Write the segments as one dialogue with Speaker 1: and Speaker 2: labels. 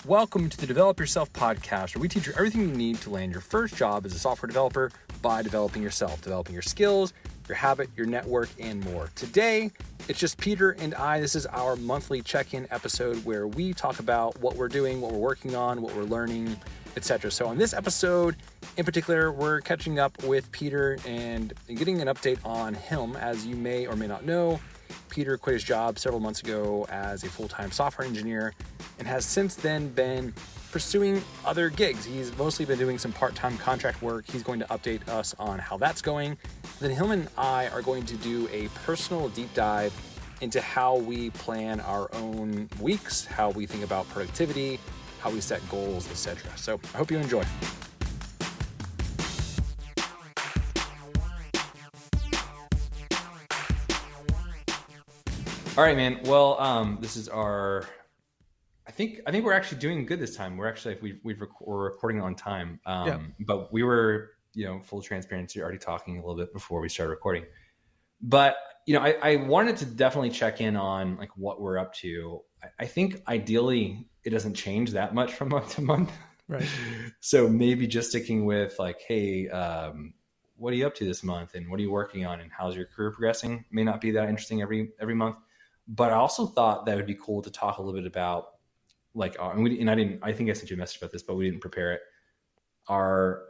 Speaker 1: Welcome to the Develop Yourself podcast, where we teach you everything you need to land your first job as a software developer by developing yourself, developing your skills, your habit, your network, and more. Today, it's just Peter and I. This is our monthly check-in episode where we talk about what we're doing, what we're working on, what we're learning, etc. So on this episode in particular, we're catching up with Peter and getting an update on him. As you may or may not know, Peter quit his job several months ago as a full-time software engineer and has since then been pursuing other gigs. He's mostly been doing some part-time contract work. He's going to update us on how that's going. Then him and I are going to do a personal deep dive into how we plan our own weeks, how we think about productivity, how we set goals, etc. So I hope you enjoy. All right, man. Well, this is our. I think we're actually doing good this time. We're actually we're recording on time. But we were, full transparency, already talking a little bit before we started recording. But I wanted to definitely check in on like what we're up to. I think ideally it doesn't change that much from month to month.
Speaker 2: Right.
Speaker 1: So maybe just sticking with like, hey, what are you up to this month, and what are you working on, and how's your career progressing? May not be that interesting every month. But I also thought that would be cool to talk a little bit about, like, I think I sent you a message about this, but we didn't prepare it. Our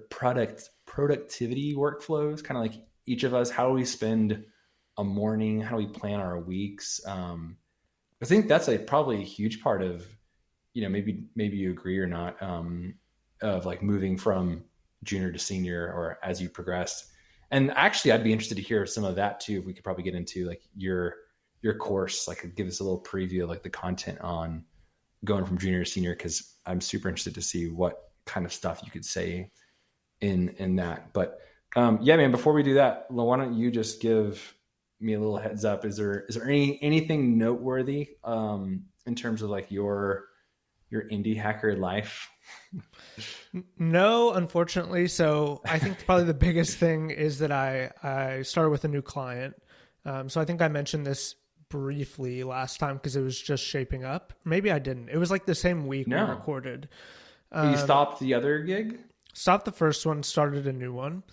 Speaker 1: productivity workflows, kind of like each of us, how do we spend a morning? How do we plan our weeks? I think that's probably a huge part of, maybe you agree or not, of like moving from junior to senior or as you progress. And actually, I'd be interested to hear some of that too. If we could probably get into like your course, like give us a little preview of like the content on going from junior to senior, because I'm super interested to see what kind of stuff you could say in that. But man, before we do that, why don't you just give me a little heads up? Is there anything noteworthy in terms of like your indie hacker life?
Speaker 2: No, unfortunately. So I think probably the biggest thing is that I started with a new client. So I think I mentioned this briefly last time because it was just shaping up. Maybe I didn't. It was like the same week we recorded.
Speaker 1: You stopped the other gig?
Speaker 2: Stopped the first one, started a new one.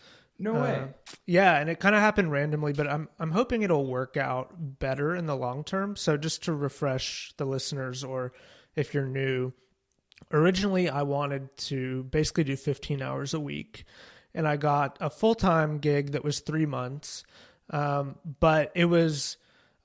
Speaker 1: No way.
Speaker 2: Yeah, and it kind of happened randomly, but I'm hoping it'll work out better in the long term. So just to refresh the listeners, or if you're new, originally I wanted to basically do 15 hours a week, and I got a full-time gig that was 3 months. But it was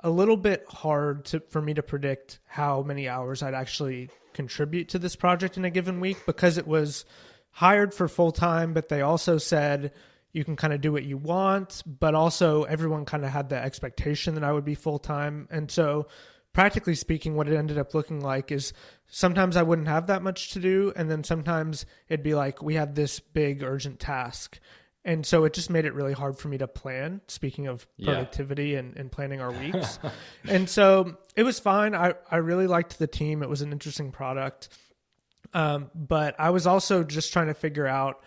Speaker 2: a little bit hard for me to predict how many hours I'd actually contribute to this project in a given week, because it was hired for full-time, but they also said you can kind of do what you want, but also everyone kind of had the expectation that I would be full-time. And so practically speaking, what it ended up looking like is sometimes I wouldn't have that much to do. And then sometimes it'd be like, we have this big urgent task. And so it just made it really hard for me to plan, speaking of productivity and planning our weeks. And so it was fine. I really liked the team. It was an interesting product. But I was also just trying to figure out,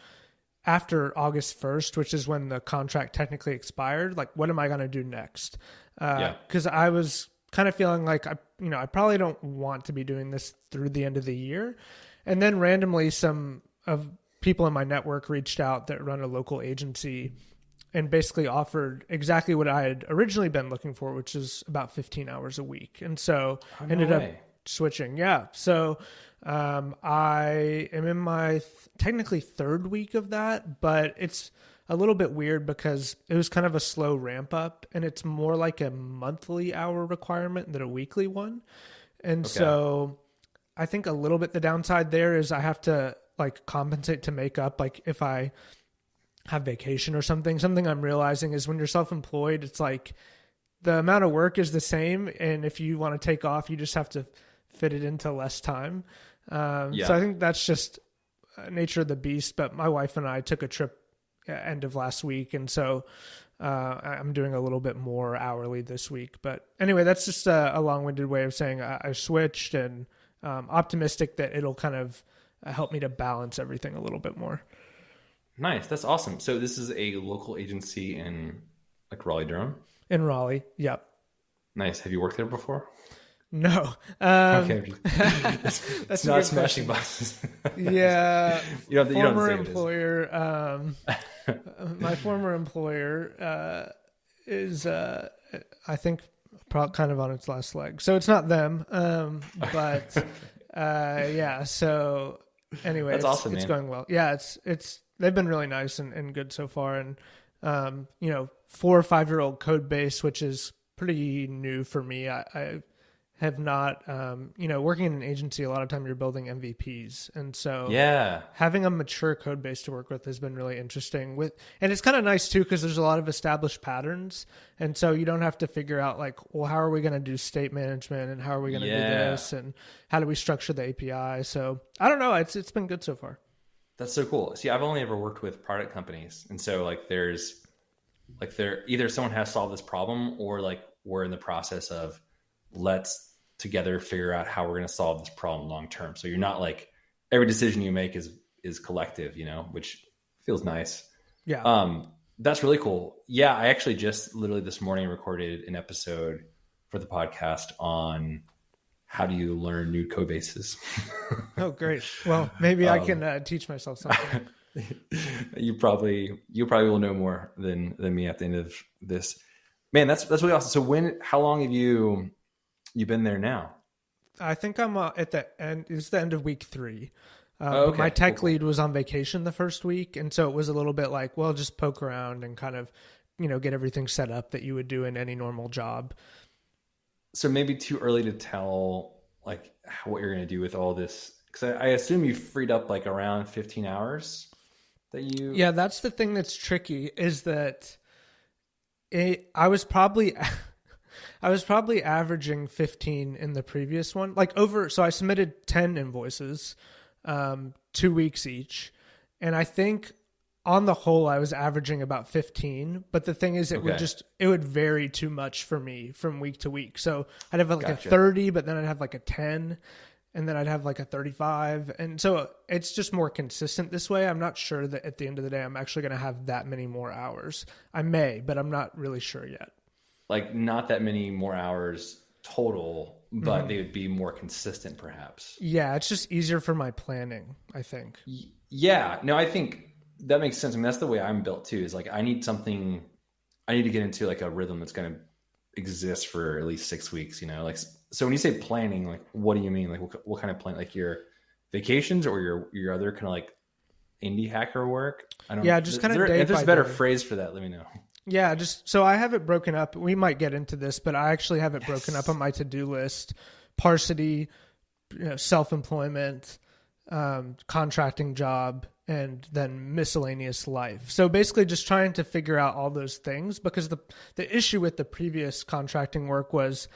Speaker 2: after August 1st, which is when the contract technically expired, like, what am I going to do next? Because I was kind of feeling like, I probably don't want to be doing this through the end of the year. And then randomly, some of people in my network reached out that run a local agency and basically offered exactly what I had originally been looking for, which is about 15 hours a week. And so ended up switching. Yeah. So I am in my technically third week of that, but it's a little bit weird because it was kind of a slow ramp up, and it's more like a monthly hour requirement than a weekly one. And so I think a little bit the downside there is I have to like compensate to make up, like if I have vacation or something I'm realizing is when you're self-employed, it's like the amount of work is the same. And if you want to take off, you just have to fit it into less time. So I think that's just nature of the beast. But my wife and I took a trip end of last week. And so I'm doing a little bit more hourly this week. But anyway, that's just a long-winded way of saying I switched, and optimistic that it'll kind of help me to balance everything a little bit more.
Speaker 1: Nice. That's awesome. So this is a local agency in like Raleigh, Durham?
Speaker 2: In Raleigh. Yep.
Speaker 1: Nice. Have you worked there before?
Speaker 2: No.
Speaker 1: Okay, it's
Speaker 2: That's a
Speaker 1: not
Speaker 2: good
Speaker 1: smashing
Speaker 2: question.
Speaker 1: boxes.
Speaker 2: Yeah,
Speaker 1: You don't have to
Speaker 2: former
Speaker 1: say it is.
Speaker 2: employer. My former employer is, I think, kind of on its last leg. So it's not them. But yeah. So anyway,
Speaker 1: That's awesome,
Speaker 2: it's
Speaker 1: man.
Speaker 2: going well. Yeah, it's they've been really nice and good so far. And 4 or 5 year old code base, which is pretty new for me. I have not, working in an agency, a lot of time you're building MVPs. And so
Speaker 1: Yeah.
Speaker 2: having a mature code base to work with has been really interesting and it's kind of nice too, because there's a lot of established patterns. And so you don't have to figure out like, well, how are we going to do state management and how are we going to do
Speaker 1: Yeah.
Speaker 2: this and how do we structure the API? So I don't know. It's been good so far.
Speaker 1: That's so cool. See, I've only ever worked with product companies. And so like there either someone has solved this problem or like we're in the process of let's together figure out how we're going to solve this problem long term. So you're not like every decision you make is collective, which feels nice.
Speaker 2: Yeah.
Speaker 1: That's really cool. Yeah, I actually just literally this morning recorded an episode for the podcast on how do you learn new code bases.
Speaker 2: Oh, great. Well, maybe I can teach myself something.
Speaker 1: you probably will know more than me at the end of this. Man, that's really awesome. So how long have you been there now?
Speaker 2: I think I'm at the end. It's the end of week 3.
Speaker 1: Okay.
Speaker 2: But my tech
Speaker 1: Cool.
Speaker 2: lead was on vacation the first week. And so it was a little bit like, well, just poke around and kind of, get everything set up that you would do in any normal job.
Speaker 1: So maybe too early to tell like what you're going to do with all this. Because I assume you freed up like around 15 hours that you...
Speaker 2: Yeah, that's the thing that's tricky is that I was probably averaging 15 in the previous one. So I submitted 10 invoices, 2 weeks each. And I think on the whole, I was averaging about 15. But the thing is, it would vary too much for me from week to week. So I'd have like
Speaker 1: Gotcha.
Speaker 2: a 30, but then I'd have like a 10, and then I'd have like a 35. And so it's just more consistent this way. I'm not sure that at the end of the day, I'm actually going to have that many more hours. I may, but I'm not really sure yet.
Speaker 1: Like not that many more hours total, but they would be more consistent perhaps.
Speaker 2: Yeah, it's just easier for my planning, I think.
Speaker 1: Yeah, no, I think that makes sense. I mean, that's the way I'm built too, is like I need to get into like a rhythm that's going to exist for at least 6 weeks, like, so when you say planning, like, what do you mean? Like what kind of plan, like your vacations or your other kind of like indie hacker work? I don't know.
Speaker 2: Yeah, just kind of day
Speaker 1: if there's
Speaker 2: by
Speaker 1: a better
Speaker 2: day.
Speaker 1: phrase for that, let me know.
Speaker 2: Yeah, just so I have it broken up. We might get into this, but I actually have it broken up on my to-do list. Parsity, self-employment, contracting job, and then miscellaneous life. So basically just trying to figure out all those things, because the issue with the previous contracting work was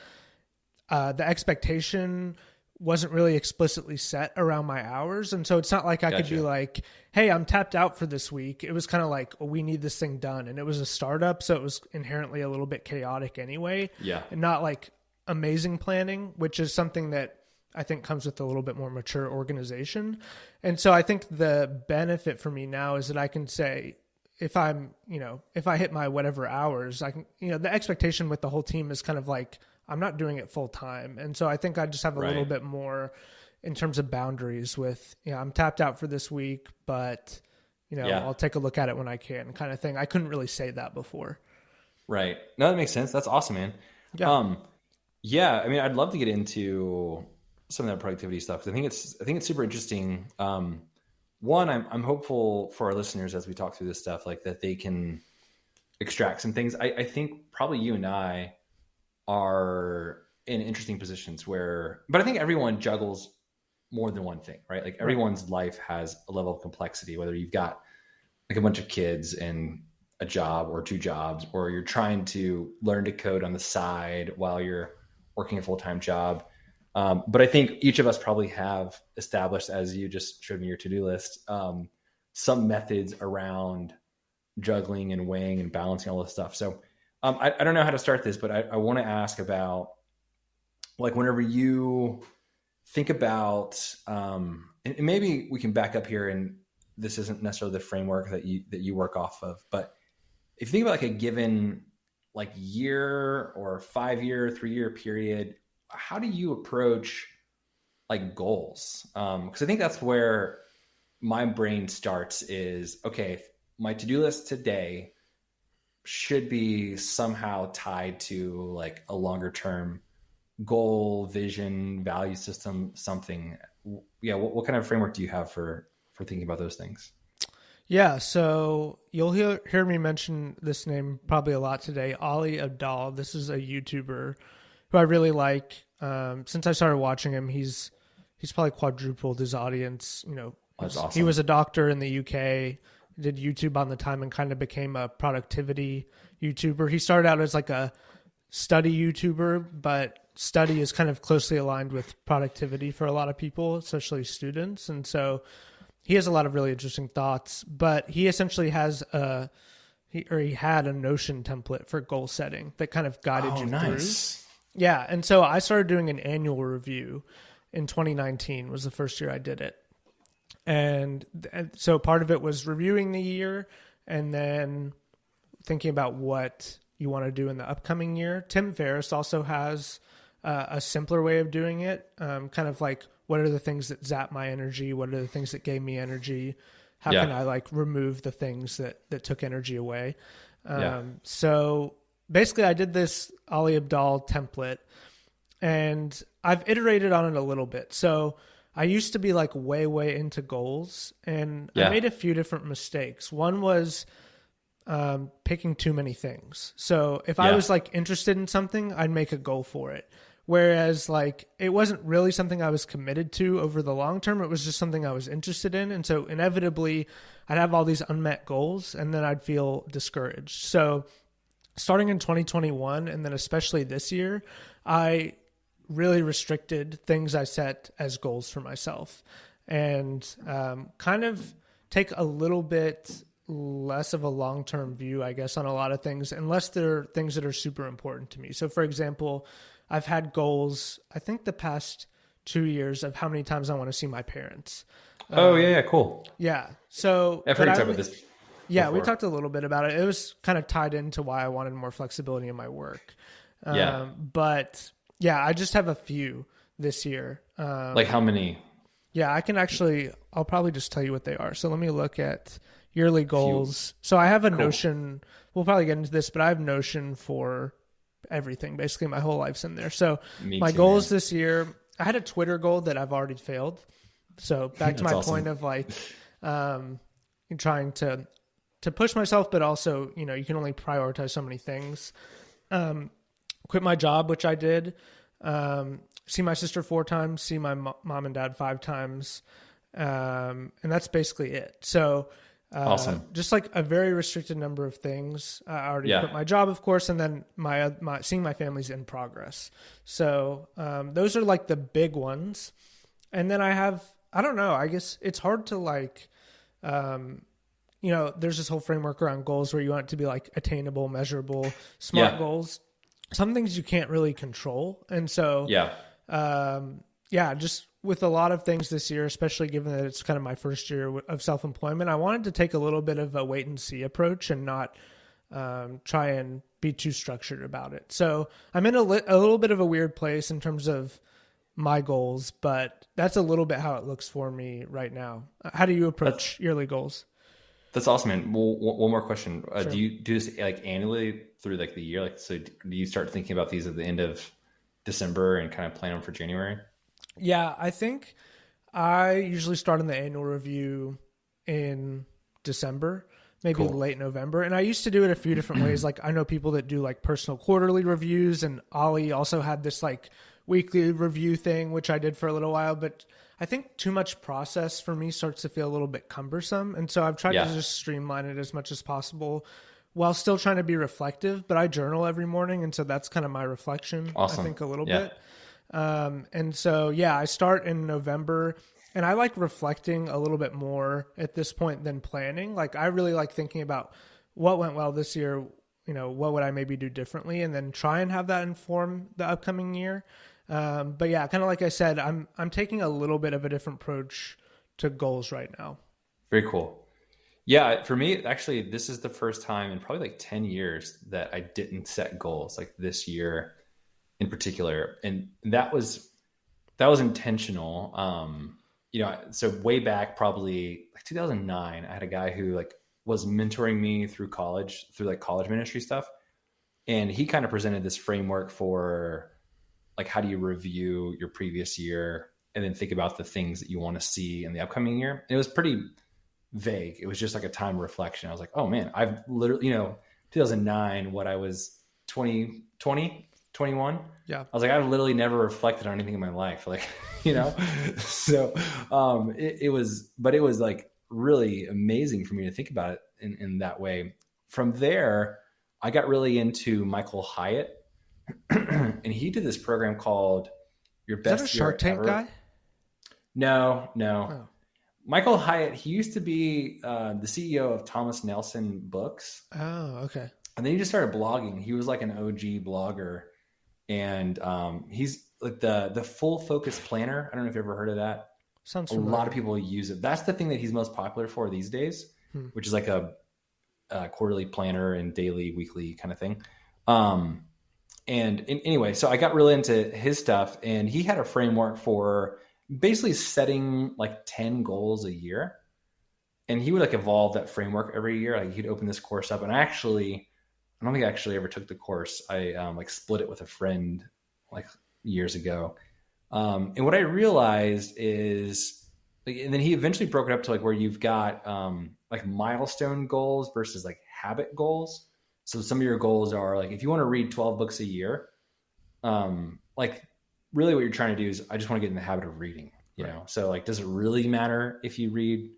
Speaker 2: the expectation wasn't really explicitly set around my hours. And so it's not like I could be like, hey, I'm tapped out for this week. It was kind of like, we need this thing done. And it was a startup, so it was inherently a little bit chaotic anyway.
Speaker 1: Yeah.
Speaker 2: And not like amazing planning, which is something that I think comes with a little bit more mature organization. And so I think the benefit for me now is that I can say, if I hit my whatever hours, I can, the expectation with the whole team is kind of like, I'm not doing it full time. And so I think I just have a little bit more in terms of boundaries with, I'm tapped out for this week, but I'll take a look at it when I can, kind of thing. I couldn't really say that before.
Speaker 1: Right. No, that makes sense. That's awesome, man.
Speaker 2: Yeah.
Speaker 1: Yeah. I mean, I'd love to get into some of that productivity stuff, 'cause I think it's super interesting. One, I'm hopeful for our listeners as we talk through this stuff, like that they can extract some things. I think probably you and I are in interesting positions but I think everyone juggles more than one thing, right? Like everyone's life has a level of complexity, whether you've got like a bunch of kids and a job or 2 jobs, or you're trying to learn to code on the side while you're working a full-time job. But I think each of us probably have established, as you just showed me your to-do list, some methods around juggling and weighing and balancing all this stuff. So I don't know how to start this, but I want to ask about, like, whenever you think about, and maybe we can back up here, and this isn't necessarily the framework that you work off of, but if you think about like a given like year or 5-year, 3-year period, how do you approach like goals? Because I think that's where my brain starts is, okay, my to-do list today should be somehow tied to like a longer term goal, vision, value system, something. Yeah. What kind of framework do you have for thinking about those things?
Speaker 2: Yeah, so you'll hear me mention this name probably a lot today, Ali Abdal. This is a YouTuber who I really like. Since I started watching him, he's probably quadrupled his audience.
Speaker 1: That's
Speaker 2: He
Speaker 1: awesome.
Speaker 2: was a doctor in the UK, did YouTube on the time, and kind of became a productivity YouTuber. He started out as like a study YouTuber, but study is kind of closely aligned with productivity for a lot of people, especially students. And so he has a lot of really interesting thoughts, but he essentially he had a Notion template for goal setting that kind of guided
Speaker 1: Oh,
Speaker 2: you through.
Speaker 1: nice.
Speaker 2: Yeah. And so I started doing an annual review in 2019 was the first year I did it. And so part of it was reviewing the year and then thinking about what you want to do in the upcoming year. Tim Ferriss also has a simpler way of doing it, kind of like what are the things that zap my energy? What are the things that gave me energy? How can
Speaker 1: Yeah.
Speaker 2: I like remove the things that took energy away?
Speaker 1: Yeah.
Speaker 2: So basically I did this Ali Abdal template and I've iterated on it a little bit. So I used to be like way into goals and I
Speaker 1: Yeah.
Speaker 2: made a few different mistakes. One was picking too many things. So if I
Speaker 1: Yeah.
Speaker 2: was like interested in something, I'd make a goal for it. Whereas like it wasn't really something I was committed to over the long term. It was just something I was interested in. And so inevitably I'd have all these unmet goals and then I'd feel discouraged. So starting in 2021 and then especially this year, I really restricted things I set as goals for myself and kind of take a little bit less of a long-term view, I guess, on a lot of things, unless they're things that are super important to me. So for example, I've had goals, I think the past 2 years of how many times I want to see my parents.
Speaker 1: Oh, yeah. Yeah. Cool.
Speaker 2: Yeah. So,
Speaker 1: I've
Speaker 2: but
Speaker 1: heard you
Speaker 2: I
Speaker 1: talk
Speaker 2: only,
Speaker 1: about this
Speaker 2: yeah, we
Speaker 1: before.
Speaker 2: talked a little bit about it. It was kind of tied into why I wanted more flexibility in my work.
Speaker 1: Yeah.
Speaker 2: But yeah, I just have a few this year.
Speaker 1: Like how many?
Speaker 2: Yeah, I'll probably just tell you what they are. So let me look at yearly
Speaker 1: Few.
Speaker 2: goals. So I have a
Speaker 1: Cool.
Speaker 2: Notion, we'll probably get into this, but I have Notion for everything. Basically, my whole life's in there. So
Speaker 1: Me
Speaker 2: my
Speaker 1: too, man.
Speaker 2: goals this year, I had a Twitter goal that I've already failed. So back to
Speaker 1: That's
Speaker 2: my point
Speaker 1: awesome.
Speaker 2: of like trying to push myself, but also, you can only prioritize so many things. Quit my job, which I did. See my sister 4 times, see my mom and dad 5 times. And that's basically it. So,
Speaker 1: Awesome.
Speaker 2: just like a very restricted number of things. I already
Speaker 1: Yeah.
Speaker 2: quit my job, of course, and then my seeing my family's in progress. So, those are like the big ones. And then I don't know, I guess it's hard to like, there's this whole framework around goals where you want it to be like attainable, measurable, smart
Speaker 1: Yeah.
Speaker 2: goals. Some things you can't really control. And so,
Speaker 1: Yeah.
Speaker 2: just with a lot of things this year, especially given that it's kind of my first year of self-employment, I wanted to take a little bit of a wait and see approach and not try and be too structured about it. So I'm in a little bit of a weird place in terms of my goals, but that's a little bit how it looks for me right now. How do you
Speaker 1: That's
Speaker 2: approach yearly goals?
Speaker 1: that's awesome, man. Well, one more question. Do
Speaker 2: Sure.
Speaker 1: you do this like annually through like the year? Like, so do you start thinking about these at the end of December and kind of plan them for January?
Speaker 2: Yeah, I think I usually start on the annual review in December, maybe
Speaker 1: Cool.
Speaker 2: late November. And I used to do it a few different ways. Like I know people that do like personal quarterly reviews, and Ollie also had this like weekly review thing, which I did for a little while. But I think too much process for me starts to feel a little bit cumbersome. And so I've tried to
Speaker 1: Yeah.
Speaker 2: just streamline it as much as possible while still trying to be reflective. But I journal every morning. And so that's kind of my reflection, I
Speaker 1: Awesome.
Speaker 2: think, a little
Speaker 1: Yeah.
Speaker 2: bit. And so, yeah, I start in November and I like reflecting a little bit more at this point than planning. Like I really like thinking about what went well this year, what would I maybe do differently, and then try and have that inform the upcoming year. But yeah, kind of like I said, I'm taking a little bit of a different approach to goals right now.
Speaker 1: Very cool. Yeah, for me, actually, this is the first time in probably like 10 years that I didn't set goals. Like this year, in particular. And that was intentional. So way back, probably like 2009, I had a guy who like was mentoring me through college, through like college ministry stuff. And he kind of presented this framework for like, how do you review your previous year and then think about the things that you want to see in the upcoming year? And it was pretty vague. It was just like a time reflection. I was like, oh man, I've literally, 2009, what I was 21.
Speaker 2: Yeah.
Speaker 1: I was like, I've literally never reflected on anything in my life. Like, so it was like really amazing for me to think about it in that way. From there, I got really into Michael Hyatt, and he did this program called Your Best
Speaker 2: Is that a Shark Tank guy?
Speaker 1: No.
Speaker 2: Oh.
Speaker 1: Michael Hyatt, he used to be the CEO of Thomas Nelson Books.
Speaker 2: Oh, okay.
Speaker 1: And then he just started blogging. He was like an OG blogger. And he's like the full focus planner. I don't know if you've ever heard of that.
Speaker 2: Sounds
Speaker 1: familiar. A lot of people use it. That's the thing that he's most popular for these days, which is like a quarterly planner and daily, weekly kind of thing. Anyway, so I got really into his stuff, and he had a framework for basically setting like 10 goals a year. And he would like evolve that framework every year. Like he'd open this course up, and I don't think I actually ever took the course. I like split it with a friend like years ago. And what I realized is, like, and then he eventually broke it up to like where you've got like milestone goals versus like habit goals. So some of your goals are like, if you want to read 12 books a year, like really what you're trying to do is, I just want to get in the habit of reading, you know? So like, does it really matter if you read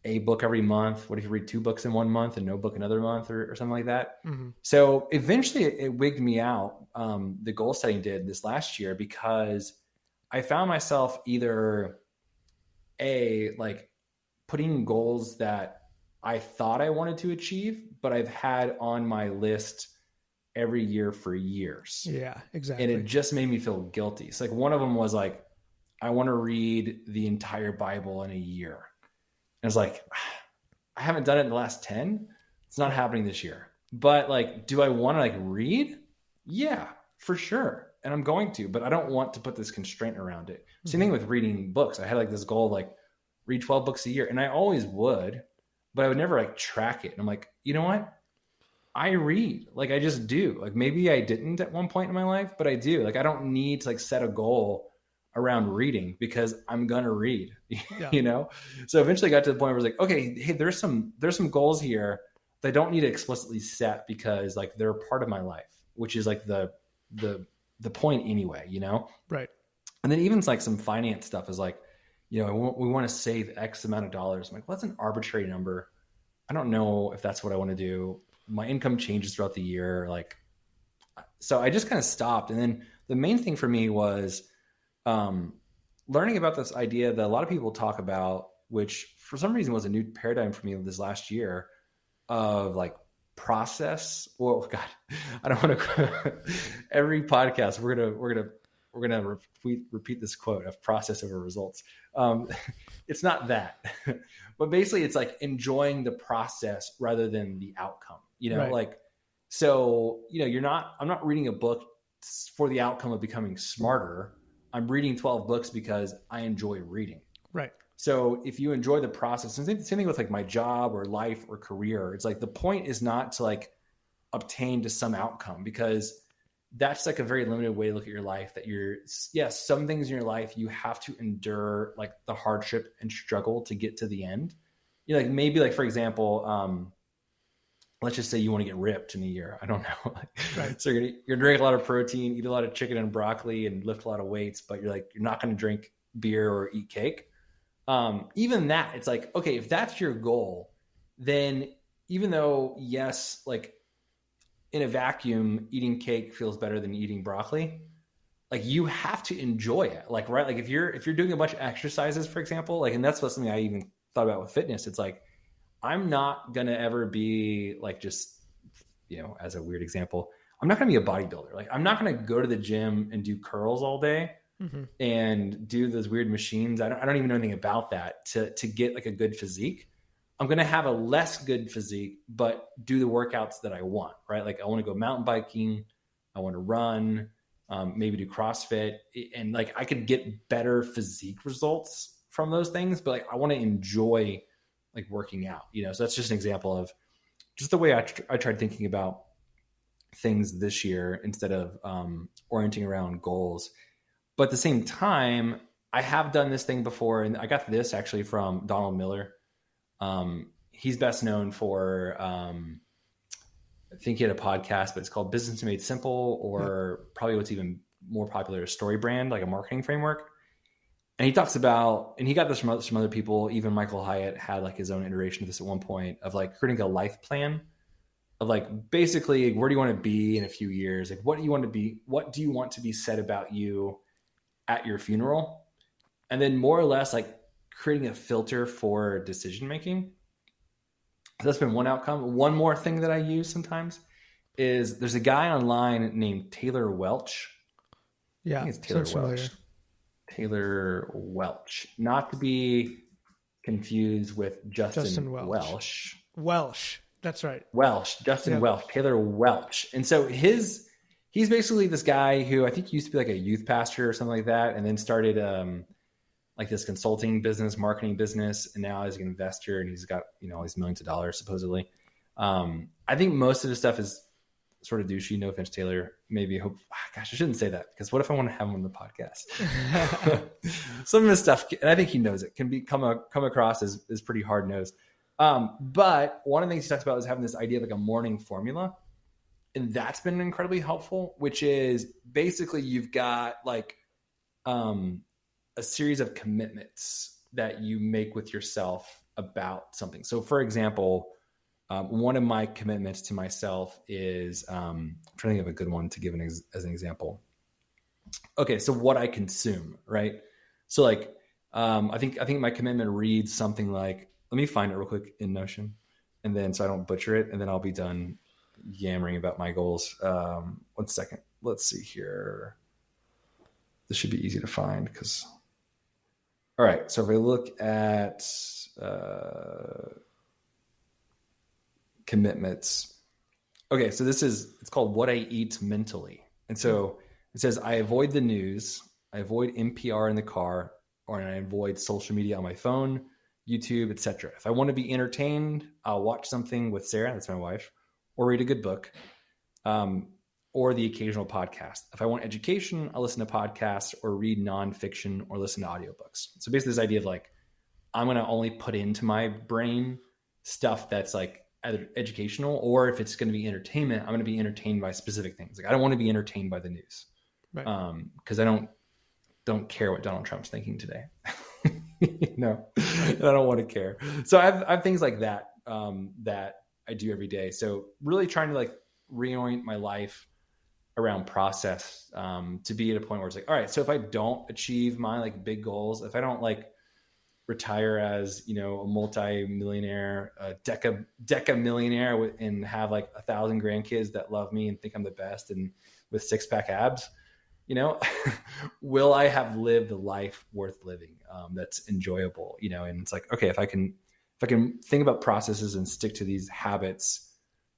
Speaker 1: a book every month? What if you read 2 books in 1 month and no book another month or something like that? Mm-hmm. So eventually it wigged me out. The goal setting did this last year, because I found myself either like putting goals that I thought I wanted to achieve, but I've had on my list every year for years.
Speaker 2: Yeah, exactly.
Speaker 1: And it just made me feel guilty. So like one of them was like, I want to read the entire Bible in a year. And it's like, I haven't done it in the last 10. It's not happening this year. But like, do I want to like read? Yeah, for sure. And I'm going to, but I don't want to put this constraint around it. Mm-hmm. Same thing with reading books. I had like this goal of like read 12 books a year, and I always would, but I would never like track it. And I'm like, you know what? I read, like I just do. Like maybe I didn't at one point in my life, but I do. Like I don't need to like set a goal around reading, because I'm going to read, you know? So eventually I got to the point where I was like, okay, hey, there's some goals here that I don't need to explicitly set, because like they're a part of my life, which is like the point anyway, you know?
Speaker 2: Right.
Speaker 1: And then even like some finance stuff is like, you know, we want to save X amount of dollars. I'm like, well, that's an arbitrary number. I don't know if that's what I want to do. My income changes throughout the year. Like, so I just kind of stopped. And then the main thing for me was learning about this idea that a lot of people talk about, which for some reason was a new paradigm for me this last year, of like process. Well, God, I don't want to. Every podcast we're gonna repeat this quote of process over results. It's not that, but basically it's like enjoying the process rather than the outcome. You know, right. Like, so you know, I'm not reading a book for the outcome of becoming smarter. I'm reading 12 books because I enjoy reading.
Speaker 2: Right.
Speaker 1: So if you enjoy the process, and same thing with like my job or life or career, it's like the point is not to like obtain to some outcome, because that's like a very limited way to look at your life. That yes, some things in your life you have to endure like the hardship and struggle to get to the end. You know, like maybe like, for example, let's just say you want to get ripped in a year. I don't know. Right. So you're gonna drink a lot of protein, eat a lot of chicken and broccoli, and lift a lot of weights, but you're not going to drink beer or eat cake. Even that, it's like, okay, if that's your goal, then even though, yes, like in a vacuum, eating cake feels better than eating broccoli, like you have to enjoy it. Like, right. Like if you're doing a bunch of exercises, for example, like, and that's what something I even thought about with fitness. It's like, I'm not going to ever be like, just, you know, as a weird example, I'm not going to be a bodybuilder. Like I'm not going to go to the gym and do curls all day. Mm-hmm. And do those weird machines. I don't even know anything about that to get like a good physique. I'm going to have a less good physique, but do the workouts that I want, right? Like I want to go mountain biking. I want to run. maybe do CrossFit, and like I could get better physique results from those things, but like I want to enjoy like working out, so that's just an example of just the way I tried thinking about things this year instead of orienting around goals. But at the same time, I have done this thing before, and I got this actually from Donald Miller. He's best known for, I think he had a podcast, but it's called Business Made Simple, or probably what's even more popular is Story Brand, like a marketing framework. And he talks about, and he got this from some other people, even Michael Hyatt had like his own iteration of this at one point, of like creating a life plan of like, basically, where do you want to be in a few years? Like, what do you want to be? What do you want to be said about you at your funeral? And then more or less like creating a filter for decision-making. That's been one outcome. One more thing that I use sometimes is there's a guy online named Taylor Welch.
Speaker 2: Yeah.
Speaker 1: I think it's Taylor Welch.
Speaker 2: Familiar.
Speaker 1: Taylor Welch, not to be confused with Justin Welch.
Speaker 2: Welsh. That's right.
Speaker 1: Justin Welch, Taylor Welch. And so he's basically this guy who I think used to be like a youth pastor or something like that, and then started like this consulting business, marketing business, and now he's an investor, and he's got all these millions of dollars supposedly. I think most of the stuff is sort of douchey. No offense, Taylor. Maybe I shouldn't say that, because what if I want to have him on the podcast? Some of his stuff, and I think he knows it, can come across as pretty hard nosed. But one of the things he talks about is having this idea of like a morning formula. And that's been incredibly helpful, which is basically you've got like a series of commitments that you make with yourself about something. So for example, one of my commitments to myself is, I'm trying to think of a good one to give as an example. Okay. So what I consume, right? So like, I think my commitment reads something like, let me find it real quick in Notion, and then, so I don't butcher it, and then I'll be done yammering about my goals. 1 second. Let's see here. This should be easy to find because, all right. So if I look at, commitments. Okay. So it's called What I Eat Mentally. And so it says, I avoid the news, I avoid NPR in the car, or I avoid social media on my phone, YouTube, etc. If I want to be entertained, I'll watch something with Sarah, that's my wife, or read a good book, or the occasional podcast. If I want education, I'll listen to podcasts or read nonfiction or listen to audiobooks. So basically this idea of like, I'm going to only put into my brain stuff that's like either educational, or if it's going to be entertainment, I'm going to be entertained by specific things. Like I don't want to be entertained by the news, right? Because I don't care what Donald Trump's thinking today. No, I don't want to care. So I have things like that that I do every day. So really trying to like reorient my life around process, to be at a point where it's like, all right, so if I don't achieve my like big goals, if I don't like retire as, a multi-millionaire, deca millionaire and have like 1,000 grandkids that love me and think I'm the best and with 6-pack abs, will I have lived a life worth living, that's enjoyable, and it's like, okay, if I can think about processes and stick to these habits,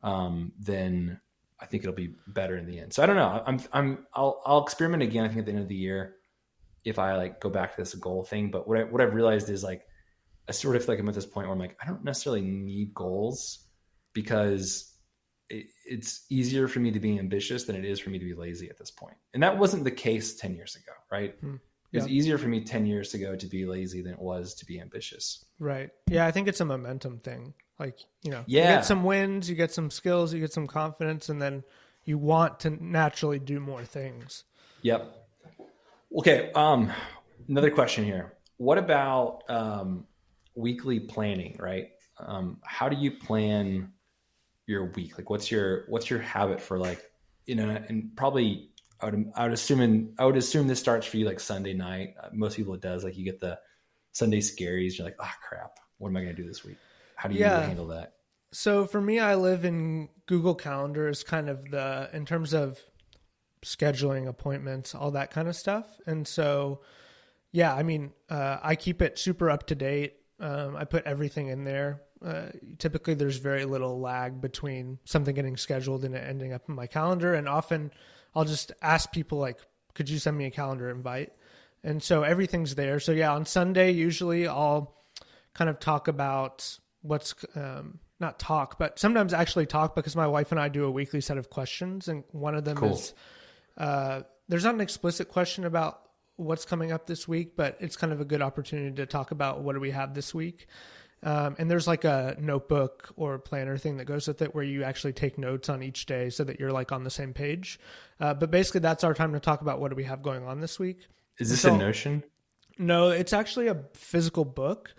Speaker 1: then I think it'll be better in the end. So I don't know. I'll experiment again, I think at the end of the year, if I like go back to this goal thing. But what I've realized is like, I sort of feel like I'm at this point where I'm like, I don't necessarily need goals, because it's easier for me to be ambitious than it is for me to be lazy at this point. And that wasn't the case 10 years ago, right? Yeah. It was easier for me 10 years ago to be lazy than it was to be ambitious.
Speaker 2: Right. Yeah. I think it's a momentum thing. Like, you get some wins, you get some skills, you get some confidence, and then you want to naturally do more things.
Speaker 1: Yep. Okay. Another question here. What about weekly planning, right? How do you plan your week? Like what's your habit for like, and probably I would assume this starts for you like Sunday night. Most people it does. Like you get the Sunday scaries. You're like, oh crap, what am I going to do this week? How do you handle that?
Speaker 2: So for me, I live in Google Calendar is kind of in terms of scheduling appointments, all that kind of stuff. And so, I keep it super up to date. I put everything in there. Typically there's very little lag between something getting scheduled and it ending up in my calendar. And often I'll just ask people like, could you send me a calendar invite? And so everything's there. So yeah, on Sunday, usually I'll kind of talk about what's, not talk, but sometimes actually talk, because my wife and I do a weekly set of questions. And one of them is, there's not an explicit question about what's coming up this week, but it's kind of a good opportunity to talk about what do we have this week. And there's like a notebook or planner thing that goes with it where you actually take notes on each day so that you're like on the same page. But basically that's our time to talk about what do we have going on this week.
Speaker 1: Is this a Notion?
Speaker 2: No, it's actually a physical book.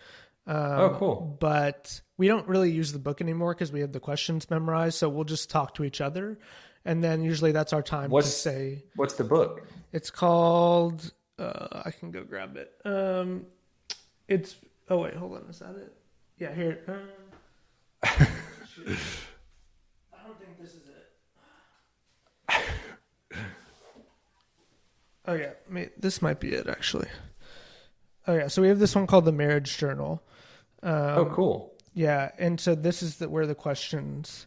Speaker 1: Oh, cool.
Speaker 2: But we don't really use the book anymore because we have the questions memorized. So we'll just talk to each other. And then usually that's our time to say.
Speaker 1: What's the book?
Speaker 2: It's called, I can go grab it. It's, oh wait, hold on. Is that it? Yeah, here. I don't think this is it. Oh yeah, this might be it actually. Oh yeah, so we have this one called the Marriage Journal.
Speaker 1: Oh, cool.
Speaker 2: Yeah, and so this is where the questions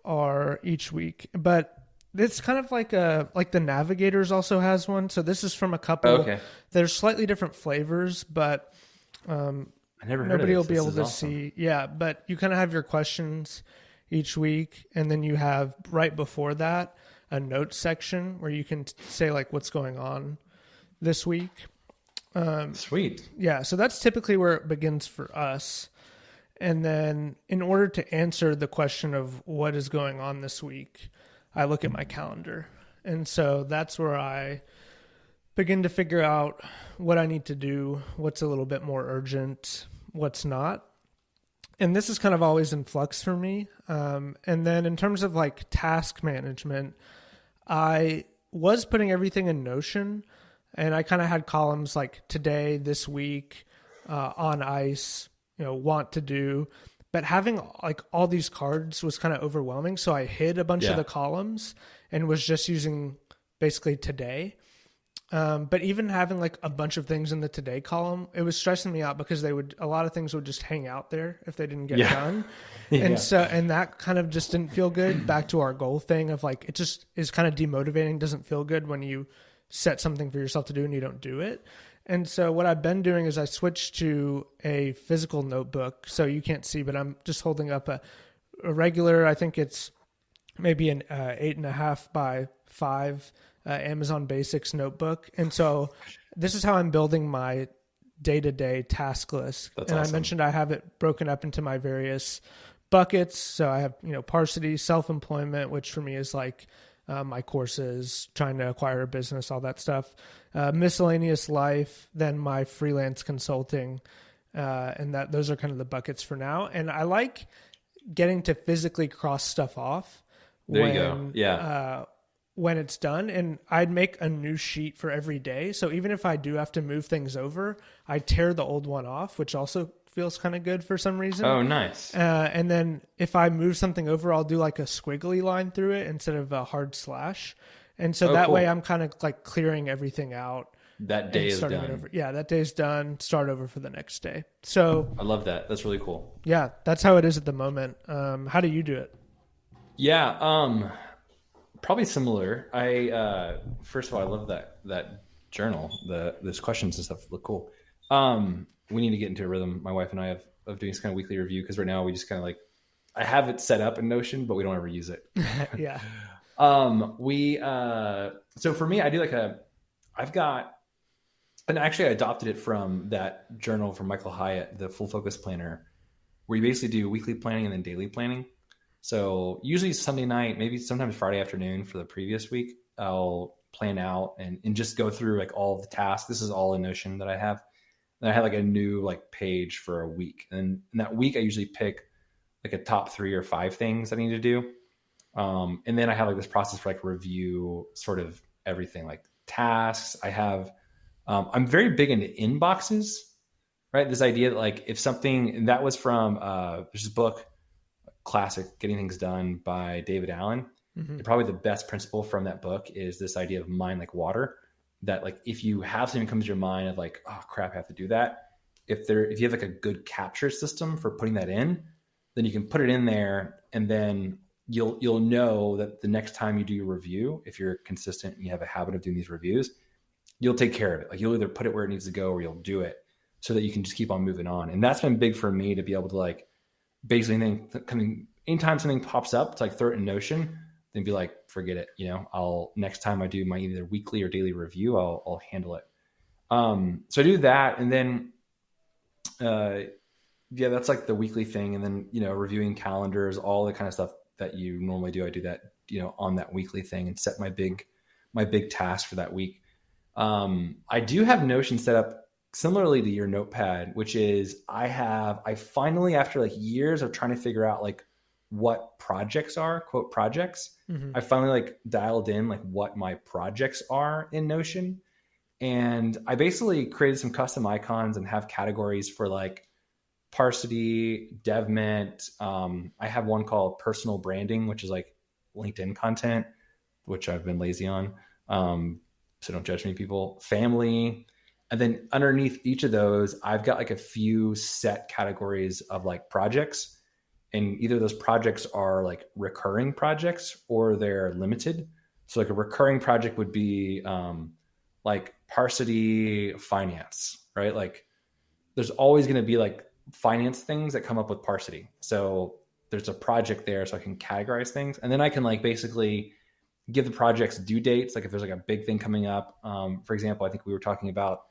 Speaker 2: are each week. But it's kind of like the Navigators also has one. So this is from a couple.
Speaker 1: Okay.
Speaker 2: There's slightly different flavors, but
Speaker 1: I never heard
Speaker 2: nobody
Speaker 1: of
Speaker 2: will
Speaker 1: this.
Speaker 2: be
Speaker 1: This
Speaker 2: able
Speaker 1: is
Speaker 2: to
Speaker 1: awesome.
Speaker 2: see. Yeah, but you kind of have your questions each week, and then you have right before that a notes section where you can say like what's going on this week.
Speaker 1: Sweet.
Speaker 2: Yeah, so that's typically where it begins for us. And then in order to answer the question of what is going on this week, I look at my calendar. And so that's where I begin to figure out what I need to do, what's a little bit more urgent, what's not. And this is kind of always in flux for me. And then in terms of like task management, I was putting everything in Notion, and I kind of had columns like today, this week, on ice, want to do. But having like all these cards was kind of overwhelming. So I hid a bunch of the columns and was just using basically today. But even having like a bunch of things in the today column, it was stressing me out because a lot of things would just hang out there if they didn't get done. And and that kind of just didn't feel good. Back to our goal thing of like, it just is kind of demotivating. Doesn't feel good when you set something for yourself to do and you don't do it. And so what I've been doing is I switched to a physical notebook. So you can't see, but I'm just holding up a regular, I think it's maybe an 8.5 by 5 Amazon Basics notebook. And so this is how I'm building my day-to-day task list.
Speaker 1: That's
Speaker 2: and
Speaker 1: awesome.
Speaker 2: I mentioned I have it broken up into my various buckets. So I have, Parsity, self-employment, which for me is like my courses, trying to acquire a business, all that stuff. Miscellaneous life, then my freelance consulting. And those are kind of the buckets for now. And I like getting to physically cross stuff off.
Speaker 1: There you go. Yeah.
Speaker 2: When it's done, and I'd make a new sheet for every day. So even if I do have to move things over, I tear the old one off, which also feels kind of good for some reason.
Speaker 1: Oh, nice.
Speaker 2: And then if I move something over, I'll do like a squiggly line through it instead of a hard slash. And so that way I'm kind of like clearing everything out.
Speaker 1: That day is done.
Speaker 2: Yeah, that day's done. Start over for the next day. So
Speaker 1: I love that. That's really cool.
Speaker 2: Yeah, that's how it is at the moment. How do you do it?
Speaker 1: Yeah, probably similar. First of all, I love that journal. Those questions and stuff look cool. We need to get into a rhythm, my wife and I, of doing this kind of weekly review, because right now we just kind of like, I have it set up in Notion, but we don't ever use it.
Speaker 2: Yeah.
Speaker 1: So for me, I do and actually I adopted it from that journal from Michael Hyatt, the Full Focus Planner, where you basically do weekly planning and then daily planning. So usually Sunday night, maybe sometimes Friday afternoon for the previous week, I'll plan out and just go through like all the tasks. This is all in Notion that I have. And I have like a new like page for a week. And in that week, I usually pick like a top 3 or 5 things I need to do. And then I have like this process for like review sort of everything, like tasks. I'm very big into inboxes, right? This idea that like if something, and that was from there's this book, classic, Getting Things Done by David Allen. Mm-hmm. And probably the best principle from that book is this idea of mind like water, that like if you have something that comes to your mind of like, oh crap, I have to do that. If you have like a good capture system for putting that in, then you can put it in there, and then you'll know that the next time you do your review, if you're consistent and you have a habit of doing these reviews, you'll take care of it. Like you'll either put it where it needs to go or you'll do it so that you can just keep on moving on. And that's been big for me to be able to like basically anytime something pops up, to like throw it in Notion, then be like, forget it. I'll next time I do my either weekly or daily review, I'll handle it. So I do that. And then, that's like the weekly thing. And then, reviewing calendars, all the kind of stuff that you normally do. I do that, on that weekly thing and set my big task for that week. I do have Notion set up similarly to your Notepad, which is I finally, after like years of trying to figure out like what projects are, quote projects, I finally like dialed in like what my projects are in Notion. And I basically created some custom icons and have categories for like Parsity, DevMint. I have one called personal branding, which is like LinkedIn content, which I've been lazy on. So don't judge me, people. Family. And then underneath each of those, I've got like a few set categories of like projects. And either those projects are like recurring projects or they're limited. So like a recurring project would be like Parsity finance, right? Like there's always going to be like finance things that come up with Parsity. So there's a project there so I can categorize things. And then I can like basically give the projects due dates. Like if there's like a big thing coming up, for example, I think we were talking about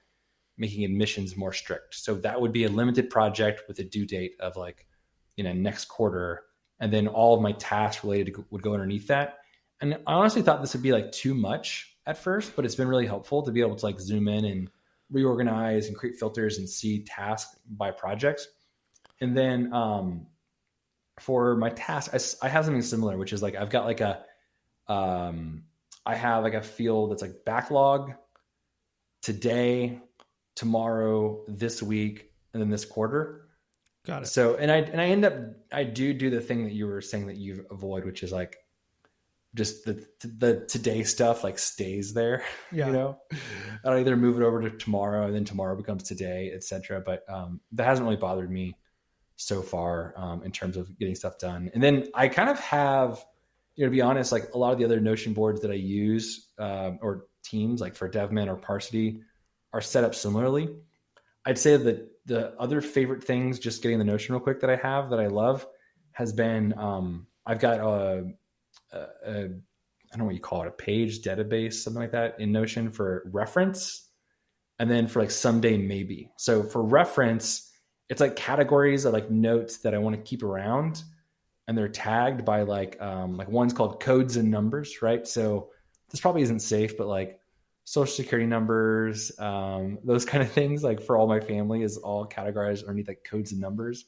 Speaker 1: making admissions more strict. So that would be a limited project with a due date of like, next quarter. And then all of my tasks related would go underneath that. And I honestly thought this would be like too much at first, but it's been really helpful to be able to like zoom in and reorganize and create filters and see tasks by projects. And then for my tasks, I have something similar, which is like, I've got like I have like a field that's like backlog today, tomorrow, this week, and then this quarter.
Speaker 2: Got it.
Speaker 1: So, and I do the thing that you were saying that you avoid, which is like just the today stuff like stays there.
Speaker 2: Yeah.
Speaker 1: I'll either move it over to tomorrow and then tomorrow becomes today, etc. But that hasn't really bothered me so far in terms of getting stuff done. And then I kind of have, to be honest, like a lot of the other Notion boards that I use or teams like for DevMint or Parsity are set up similarly. I'd say that the other favorite things, just getting the Notion real quick, that I love has been, I've got I don't know what you call it, a page database, something like that in Notion for reference. And then for like someday maybe. So for reference, it's like categories of like notes that I want to keep around. And they're tagged by like one's called codes and numbers, right? So this probably isn't safe, but like social security numbers, those kind of things, like for all my family is all categorized underneath like codes and numbers.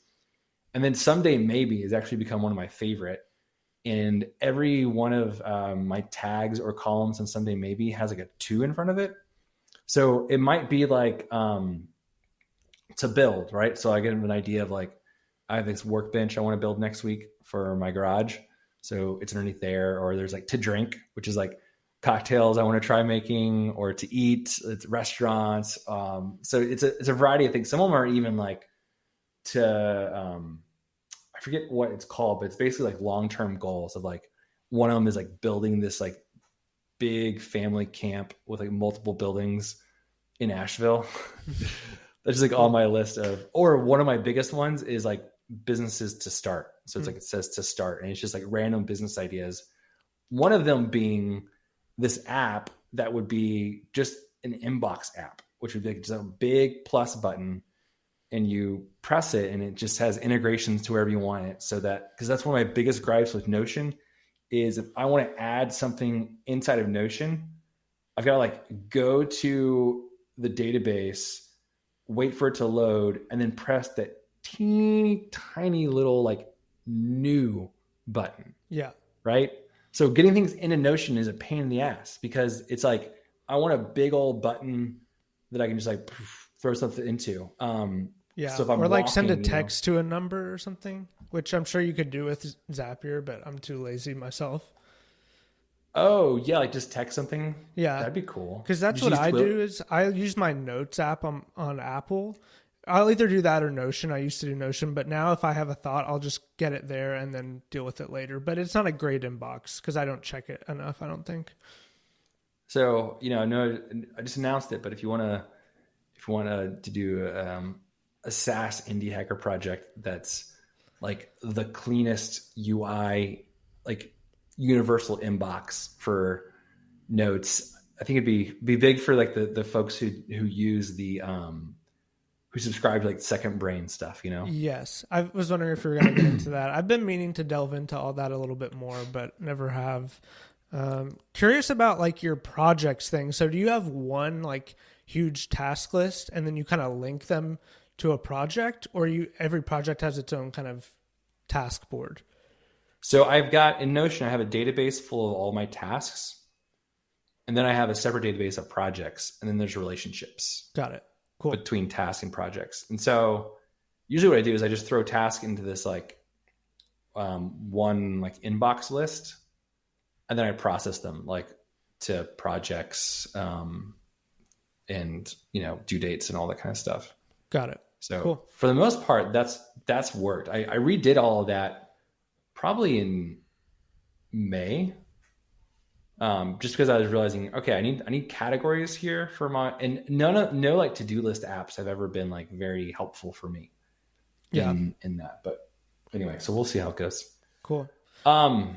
Speaker 1: And then someday maybe has actually become one of my favorite. And every one of my tags or columns in someday maybe has like a 2 in front of it. So it might be like to build, right? So I get an idea of like, I have this workbench I want to build next week for my garage. So it's underneath there. Or there's like to drink, which is like cocktails I want to try making, or to eat, it's restaurants. So it's a variety of things. Some of them are even like to, I forget what it's called, but it's basically like long-term goals of like, one of them is like building this like big family camp with like multiple buildings in Asheville. That's just like on my list of, or one of my biggest ones is like businesses to start. So it's like, it says to start, and it's just like random business ideas. One of them being this app that would be just an inbox app, which would be like just a big plus button, and you press it and it just has integrations to wherever you want it. So that, because that's one of my biggest gripes with Notion is if I want to add something inside of Notion, I've got to like go to the database, wait for it to load, and then press that teeny tiny little like new button.
Speaker 2: Yeah.
Speaker 1: Right. So getting things into Notion is a pain in the ass because it's like, I want a big old button that I can just like throw something into.
Speaker 2: Yeah.
Speaker 1: So if I'm
Speaker 2: or like
Speaker 1: walking,
Speaker 2: send a text to a number or something, which I'm sure you could do with Zapier, but I'm too lazy myself.
Speaker 1: Oh yeah. Like just text something.
Speaker 2: Yeah.
Speaker 1: That'd be cool.
Speaker 2: Cause that's what I do is I use my notes app on Apple. I'll either do that or Notion. I used to do Notion, but now if I have a thought, I'll just get it there and then deal with it later. But it's not a great inbox because I don't check it enough, I don't think.
Speaker 1: So, no, I just announced it, but if you want to do a SaaS indie hacker project that's like the cleanest UI, like universal inbox for notes, I think it'd be big for like the folks who use the who subscribe to like Second Brain stuff,
Speaker 2: Yes. I was wondering if you were going to get into that. I've been meaning to delve into all that a little bit more, but never have. Curious about like your projects thing. So do you have one like huge task list and then you kind of link them to a project, or every project has its own kind of task board?
Speaker 1: So I've got in Notion, I have a database full of all my tasks, and then I have a separate database of projects, and then there's relationships.
Speaker 2: Got it. Cool.
Speaker 1: Between tasks and projects. And so usually what I do is I just throw tasks into this like one like inbox list, and then I process them like to projects and due dates and all that kind of stuff.
Speaker 2: Got it.
Speaker 1: So
Speaker 2: cool.
Speaker 1: For the most part, that's worked. I redid all of that probably in May. Just because I was realizing, okay, I need categories here for and no like to-do list apps have ever been like very helpful for me in that. But anyway, so we'll see how it goes.
Speaker 2: Cool.
Speaker 1: What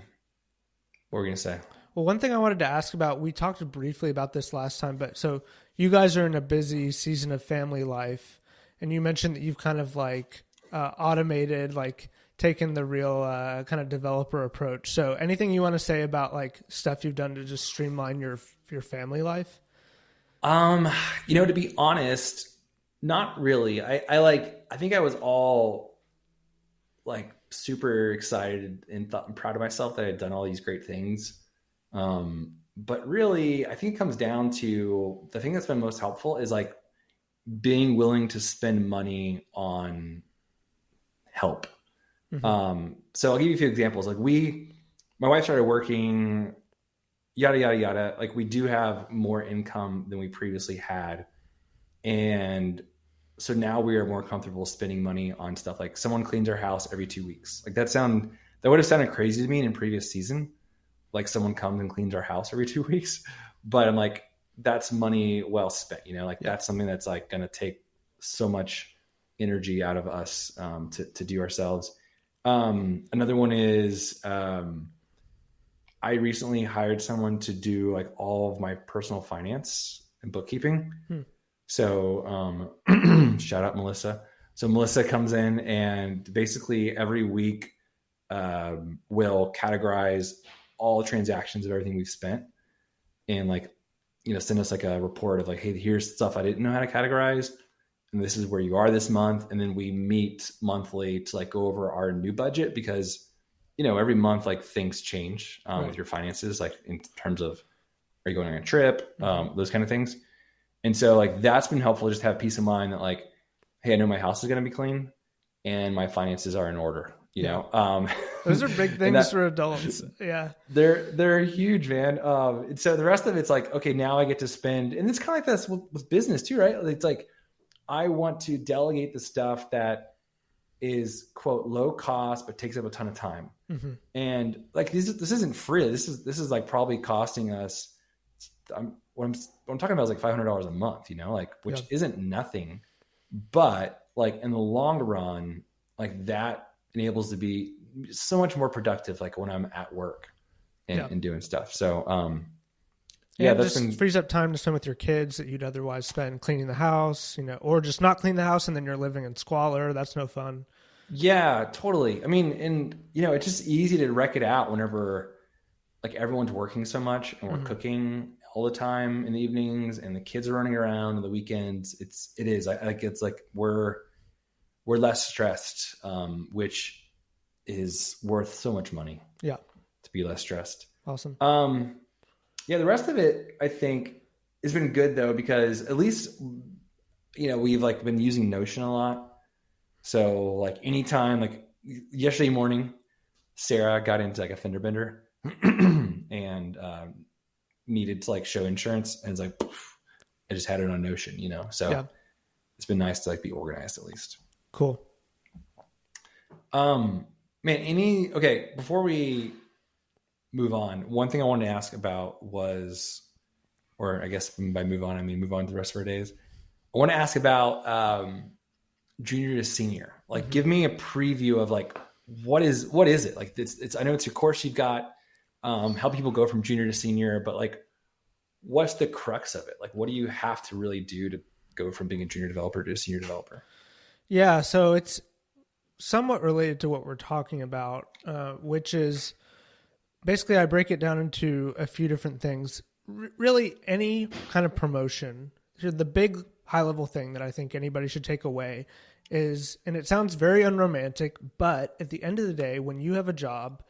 Speaker 1: were we going to say?
Speaker 2: Well, one thing I wanted to ask about, we talked briefly about this last time, but so you guys are in a busy season of family life, and you mentioned that you've kind of like automated, like taken the real kind of developer approach. So anything you want to say about like stuff you've done to just streamline your family life?
Speaker 1: To be honest, not really. I think I was all like super excited and proud of myself that I had done all these great things. But really, I think it comes down to the thing that's been most helpful is like being willing to spend money on help. Mm-hmm. So I'll give you a few examples. Like my wife started working, yada, yada, yada. Like we do have more income than we previously had. And so now we are more comfortable spending money on stuff like someone cleans our house every 2 weeks. Like that would have sounded crazy to me in previous season. Like someone comes and cleans our house every 2 weeks, but I'm like, that's money well spent, that's something that's like going to take so much energy out of us, to do ourselves. Another one is, I recently hired someone to do like all of my personal finance and bookkeeping. So, shout out Melissa. So Melissa comes in and basically every week, will categorize all transactions of everything we've spent and like, send us like a report of like, hey, here's stuff I didn't know how to categorize. And this is where you are this month. And then we meet monthly to like go over our new budget because, every month, like things change right. With your finances, like in terms of, are you going on a trip? Those kind of things. And so like, that's been helpful just to have peace of mind that like, hey, I know my house is going to be clean and my finances are in order,
Speaker 2: those are big things for adults. Yeah.
Speaker 1: They're huge, man. And so the rest of it's like, okay, now I get to spend, and it's kind of like this with business too, right? It's like, I want to delegate the stuff that is quote low cost, but takes up a ton of time. Mm-hmm. And like, this isn't free. This is like probably costing us, what I'm talking about is like $500 a month, which isn't nothing, but like in the long run, like that enables to be so much more productive, like when I'm at work and doing stuff. So,
Speaker 2: that's just frees up time to spend with your kids that you'd otherwise spend cleaning the house, or just not clean the house and then you're living in squalor. That's no fun.
Speaker 1: Yeah, totally. I mean, and it's just easy to wreck it out whenever like everyone's working so much and we're cooking all the time in the evenings and the kids are running around on the weekends. It's like we're less stressed, which is worth so much money.
Speaker 2: Yeah.
Speaker 1: To be less stressed.
Speaker 2: Awesome.
Speaker 1: The rest of it I think has been good though, because at least, we've like been using Notion a lot. So like anytime, like yesterday morning, Sarah got into like a fender bender and, needed to like show insurance and it's like, I just had it on Notion, so it's been nice to like be organized at least.
Speaker 2: Cool.
Speaker 1: Man, okay, before we move on, one thing I wanted to ask about was, or I guess by move on, I mean move on to the rest of our days. I want to ask about junior to senior. Like, give me a preview of like what is it? Like, it's I know it's a course you've got, help people go from junior to senior, but like, what's the crux of it? Like, what do you have to really do to go from being a junior developer to a senior developer?
Speaker 2: Yeah, so it's somewhat related to what we're talking about, which is basically I break it down into a few different things. Really, any kind of promotion, the big high level thing that I think anybody should take away is, and it sounds very unromantic, but at the end of the day, when you have a job,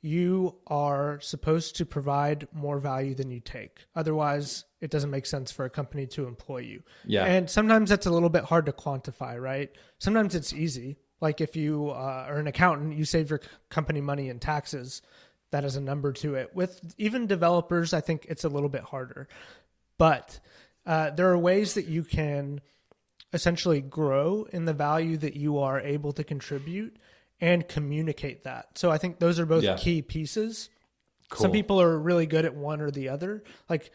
Speaker 2: you are supposed to provide more value than you take. Otherwise, it doesn't make sense for a company to employ you.
Speaker 1: Yeah.
Speaker 2: And sometimes that's a little bit hard to quantify, right? Sometimes it's easy. Like if you are an accountant, you save your company money in taxes. That has a number to it. With even developers, I think it's a little bit harder. But there are ways that you can essentially grow in the value that you are able to contribute and communicate that. So I think those are both key pieces. Cool. Some people are really good at one or the other. Like,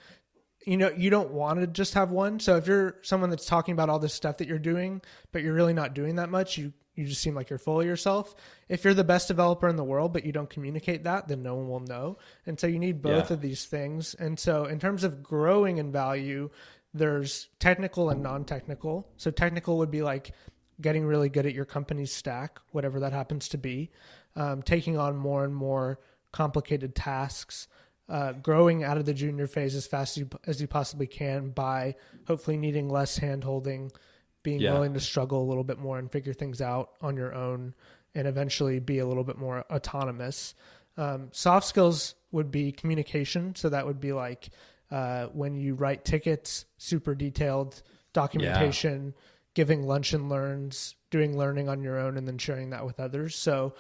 Speaker 2: you know, you don't want to just have one. So if you're someone that's talking about all this stuff that you're doing, but you're really not doing that much, you just seem like you're full of yourself. If you're the best developer in the world, but you don't communicate that, then no one will know. And so you need both of these things. And so in terms of growing in value, there's technical and non-technical. So technical would be like getting really good at your company's stack, whatever that happens to be, taking on more and more complicated tasks, growing out of the junior phase as fast as you possibly can by hopefully needing less hand-holding, being willing to struggle a little bit more and figure things out on your own, and eventually be a little bit more autonomous. Soft skills would be communication. So that would be like when you write tickets, super detailed documentation, giving lunch and learns, doing learning on your own, and then sharing that with others. So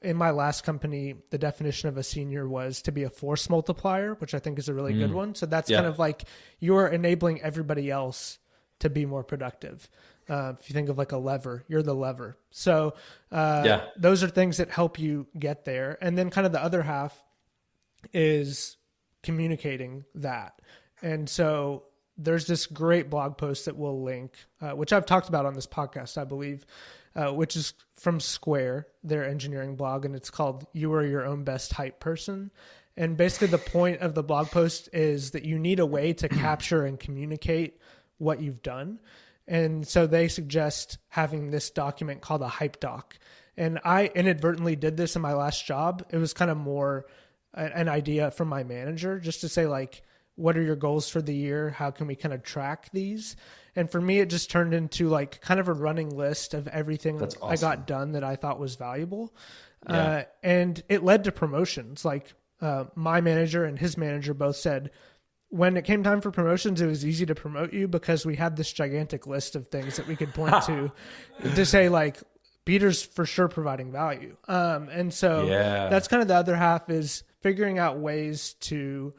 Speaker 2: in my last company, the definition of a senior was to be a force multiplier, which I think is a really good one. So that's kind of like you're enabling everybody else to be more productive. If you think of like a lever, you're the lever. So those are things that help you get there. And then kind of the other half is communicating that. And so there's this great blog post that we'll link, which I've talked about on this podcast, I believe, which is from Square, their engineering blog, and it's called "You Are Your Own Best Hype Person." And basically the point of the blog post is that you need a way to capture and communicate what you've done. And so they suggest having this document called a hype doc. And I inadvertently did this in my last job. It was kind of more an idea from my manager just to say like, what are your goals for the year? How can we kind of track these? And for me, it just turned into like kind of a running list of everything I got done that I thought was valuable. And it led to promotions. Like my manager and his manager both said, when it came time for promotions, it was easy to promote you because we had this gigantic list of things that we could point to say like, Peter's for sure providing value. And so that's kind of the other half is figuring out ways to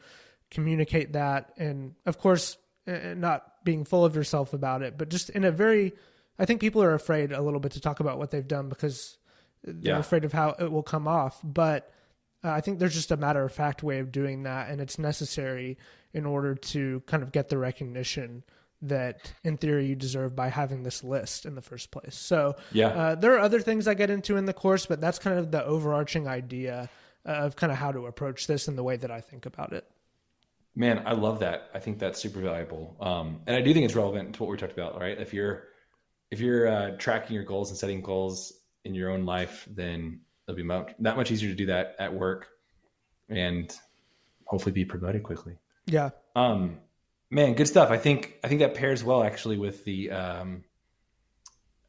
Speaker 2: communicate that. And of course, not being full of yourself about it, but just in a very, I think people are afraid a little bit to talk about what they've done because they're afraid of how it will come off. But I think there's just a matter of fact way of doing that. And it's necessary in order to kind of get the recognition that in theory you deserve by having this list in the first place. So there are other things I get into in the course, but that's kind of the overarching idea of kind of how to approach this and the way that I think about it.
Speaker 1: Man, I love that. I think that's super valuable. And I do think it's relevant to what we talked about, right? If you're tracking your goals and setting goals in your own life, then it'll be that much easier to do that at work and hopefully be promoted quickly.
Speaker 2: Yeah.
Speaker 1: Man, good stuff. I think that pairs well actually with the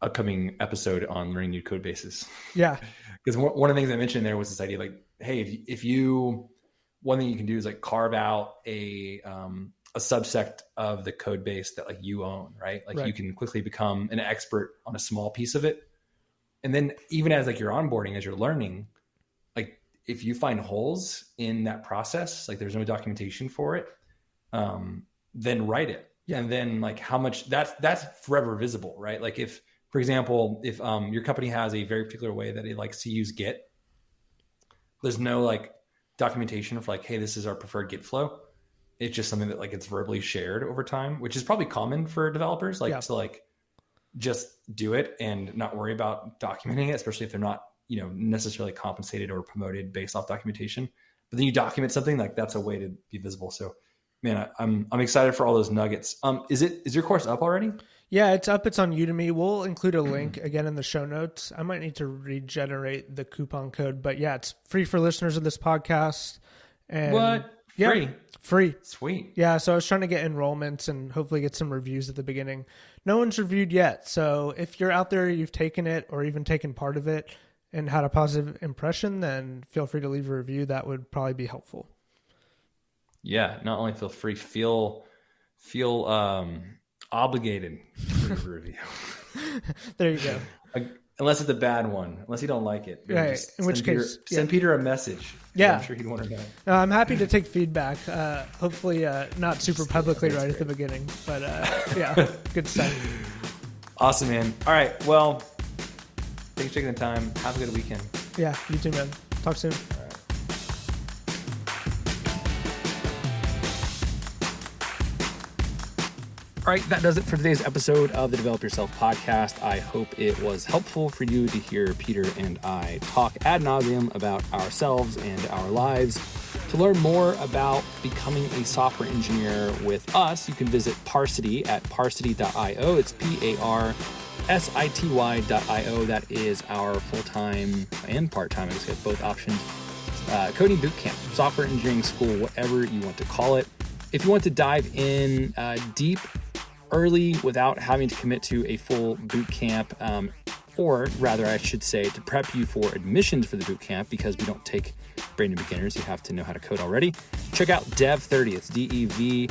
Speaker 1: upcoming episode on learning new code bases.
Speaker 2: Yeah.
Speaker 1: Because one of the things I mentioned there was this idea like, hey, if you one thing you can do is like carve out a subsect of the code base that like you own, right? Like you can quickly become an expert on a small piece of it. And then even as like you're onboarding, as you're learning, like if you find holes in that process, like there's no documentation for it, then write it. Yeah. And then like how much that's forever visible, right? Like if, for example, if your company has a very particular way that it likes to use Git, there's no like documentation of like, hey, this is our preferred Git flow. It's just something that like it's verbally shared over time, which is probably common for developers, like to like just do it and not worry about documenting it, especially if they're not, necessarily compensated or promoted based off documentation. But then you document something, like that's a way to be visible. So man, I'm excited for all those nuggets. Is your course up already?
Speaker 2: Yeah, it's up. It's on Udemy. We'll include a link again in the show notes. I might need to regenerate the coupon code, but yeah, it's free for listeners of this podcast. And
Speaker 1: what?
Speaker 2: Yeah, free.
Speaker 1: Sweet.
Speaker 2: Yeah, so I was trying to get enrollments and hopefully get some reviews at the beginning. No one's reviewed yet. So if you're out there, you've taken it or even taken part of it and had a positive impression, then feel free to leave a review. That would probably be helpful.
Speaker 1: Yeah, not only feel free, feel obligated to leave a review.
Speaker 2: There you go.
Speaker 1: Unless it's a bad one, unless you don't like it.
Speaker 2: Right. In which case,
Speaker 1: send Peter a message.
Speaker 2: Yeah.
Speaker 1: I'm sure he'd want to know.
Speaker 2: I'm happy to take feedback. Hopefully not super publicly right at the beginning, but yeah, good stuff.
Speaker 1: Awesome, man. All right. Well, thanks for taking the time. Have a good weekend.
Speaker 2: Yeah, you too, man. Talk soon.
Speaker 1: All right, that does it for today's episode of the Develop Yourself podcast. I hope it was helpful for you to hear Peter and I talk ad nauseum about ourselves and our lives. To learn more about becoming a software engineer with us, you can visit Parsity at parsity.io. It's parsity.io. That is our full-time and part-time, I guess we have both options, coding bootcamp, software engineering school, whatever you want to call it. If you want to dive in deep, early, without having to commit to a full boot camp, or rather I should say to prep you for admissions for the boot camp, because we don't take brand new beginners, you have to know how to code already. Check out Dev30, it's dev30.xyz.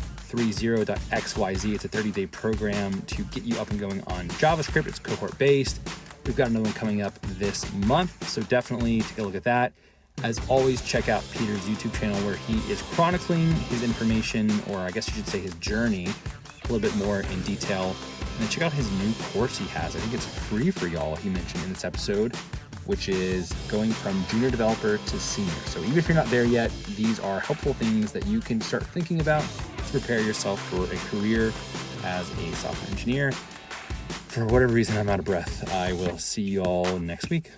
Speaker 1: It's a 30-day program to get you up and going on JavaScript. It's cohort based. We've got another one coming up this month, so definitely take a look at that. As always, check out Peter's YouTube channel where he is chronicling his information, or I guess you should say his journey, a little bit more in detail. And then check out his new course he has. I think it's free for y'all, he mentioned in this episode, which is going from junior developer to senior. So even if you're not there yet, these are helpful things that you can start thinking about to prepare yourself for a career as a software engineer. For whatever reason, I'm out of breath. I will see you all next week.